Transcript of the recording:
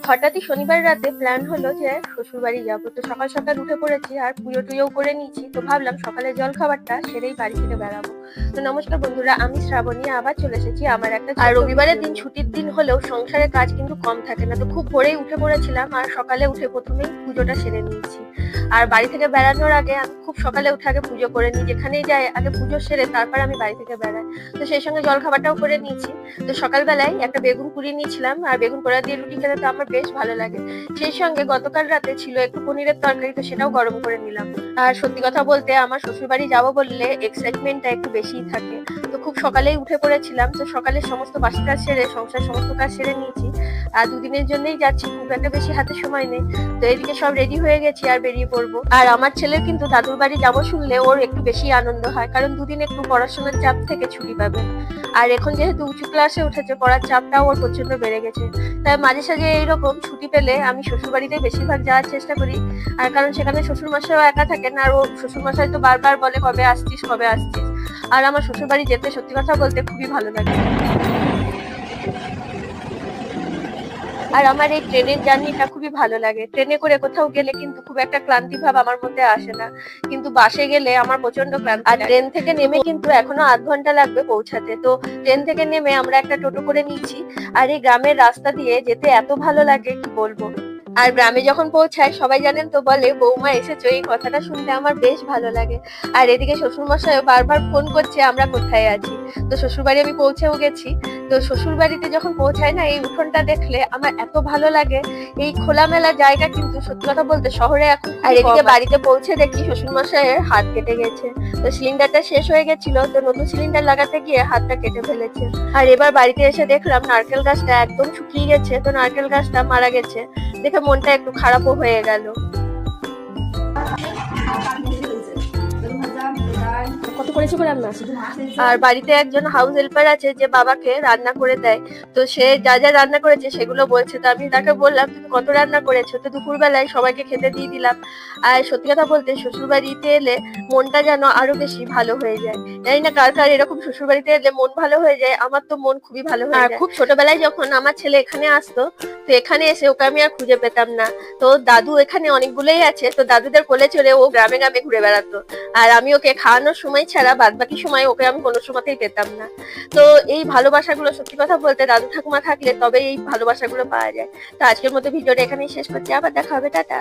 হঠাৎই শনিবার রাতে প্ল্যান হলো যে শ্বশুরবাড়ি যাবো। তো সকাল সকাল উঠে পড়েছি আর পুজো টুজোও করে নিয়েছি। তো ভাবলাম সকালে জল খাবারটা সেরেই বাড়ি থেকে বেরাবো। তো নমস্কার বন্ধুরা, আমি শ্রাবণী আবার চলে এসেছি আমার একটা আর রবিবারের দিন ছুটির দিন হলেও সংসারের কাজ কিন্তু কম থাকে না। তো খুব ভোরেই উঠে পড়েছিলাম আর সকালে উঠে প্রথমেই পুজোটা সেরে নিয়েছি। আর বাড়ি থেকে বেড়ানোর আগে আমি খুব সকালে উঠে আগে পুজো করে নিই, যেখানেই যাই আগে পুজো সেরে তারপর আমি বাড়ি থেকে বেড়াই। তো সেই সঙ্গে জল খাবারটাও করে নিয়েছি। তো সকালবেলায় একটা বেগুন কুড়িয়ে নিয়েছিলাম, আর বেগুন পোড়া দিয়ে রুটি খেতে তো আমার বেশ ভালো লাগে। সেই সঙ্গে গতকাল রাতে ছিল একটু পনিরের তরকারি, তো সেটাও গরম করে নিলাম। আর সত্যি কথা বলতে আমার শ্বশুর বাড়ি যাবো বললে এক্সাইটমেন্টটা একটু বেশিই থাকে। তো খুব সকালেই উঠে পড়েছিলাম, তো সকালে সমস্ত বাসি কাজ সেরে সংসার সমস্ত কাজ সেরে নিয়েছি। আর দুদিনের জন্যই যাচ্ছি, খুব একটা বেশি হাতে সময় নেই। তো এদিকে সব রেডি হয়ে গেছি আর বেরিয়ে পড়বো। আর আমার ছেলের কিন্তু দাদুর বাড়ি যাবো শুনলে ওর একটু বেশি আনন্দ হয়, কারণ দুদিন একটু পড়াশোনার চাপ থেকে ছুটি পাবে। আর এখন যেহেতু উঁচু ক্লাসে উঠেছে, পড়ার চাপটাও ওর প্রচন্ড বেড়ে গেছে। তাই মাঝে সাঝে এইরকম ছুটি পেলে আমি শ্বশুর বাড়িতে বেশিরভাগ যাওয়ার চেষ্টা করি। আর কারণ সেখানে শ্বশুর মশাইও একা থাকেন, আর ও শ্বশুর মশাই তো বারবার বলে কবে আসছিস কবে আসছিস। আর আমার শ্বশুর বাড়ি যেতে সত্যি কথা বলতে খুবই ভালো লাগে। আর আমার এই ট্রেনের জার্নিটা খুবই ভালো লাগে। ট্রেনে করে কোথাও গেলে কিন্তু খুব একটা ক্লান্তি ভাব আমার মধ্যে আসে না, কিন্তু বাসে গেলে আমার প্রচন্ড ক্লান্তি। আর ট্রেন থেকে নেমে কিন্তু এখনো আধ ঘন্টা লাগবে পৌঁছাতে। তো ট্রেন থেকে নেমে আমরা একটা টোটো করে নিয়েছি। আর এই গ্রামের রাস্তা দিয়ে যেতে এত ভালো লাগে কি বলবো। আর গ্রামে যখন পৌঁছায় সবাই জানেন তো বলে বৌমা এসেছো, এই কথাটা শুনতে আমার বেশ ভালো লাগে। আর এদিকে শ্বশুর মশাই বারবার ফোন করছে আমরা কোথায় আছি। তো শ্বশুর বাড়ি আমি পৌঁছেও গেছি। তো শ্বশুর বাড়িতে যখন পৌঁছায় না, এই উঠোনটা দেখলে আমার এত ভালো লাগে। এই খোলামেলা জায়গা কিন্তু সত্যি কথা বলতে শহরে এখন। আর এদিকে বাড়িতে পৌঁছে দেখি শ্বশুর মশাইয়ের হাত কেটে গেছে। তো সিলিন্ডারটা শেষ হয়ে গেছিল, তো নতুন সিলিন্ডার লাগাতে গিয়ে হাতটা কেটে ফেলেছে। আর এবার বাড়িতে এসে দেখলাম নারকেল গাছটা একদম শুকিয়ে গেছে, তো নারকেল গাছটা মারা গেছে। দেখে মনটা একটু খারাপও হয়ে গেল। কত করেছে গো রান্না? আর বাড়িতে একজন হাউস হেল্পার আছে যে বাবাকে রান্না করে দেয়। তো সে যা যা রান্না করেছে সেগুলো বলছে। তো আমি তাকে বললাম তুমি কত রান্না করেছো। তো দুপুরবেলায় সবাইকে খেতে দিয়ে দিলাম। আর সত্যি কথা বলতে শ্বশুর বাড়িতে এলে মনটা যেন আরো বেশি ভালো হয়ে যায়। জানি না কার কার এরকম শ্বশুর বাড়িতে এলে মন ভালো হয়ে যায়, আমার তো মন খুবই ভালো হয়ে যায়। খুব ছোটবেলায় যখন আমার ছেলে এখানে আসতো, তো এখানে এসে ওকে আমি আর খুঁজে পেতাম না। তো দাদু এখানে অনেকগুলোই আছে, তো দাদুদের কোলে চড়ে ও গ্রামে গ্রামে ঘুরে বেড়াতো। আর আমি ওকে খাওয়ানোর সময় ছাড়া বাদ বাকি সময় ওকে আমি কোনো সময়তেই পেতাম না। তো এই ভালোবাসাগুলো সত্যি কথা বলতে দাদু ঠাকুমা থাকলে তবে এই ভালোবাসাগুলো পাওয়া যায়। তো আজকের মতো ভিডিওটা এখানেই শেষ করছি, আবার দেখা হবে, টাটা।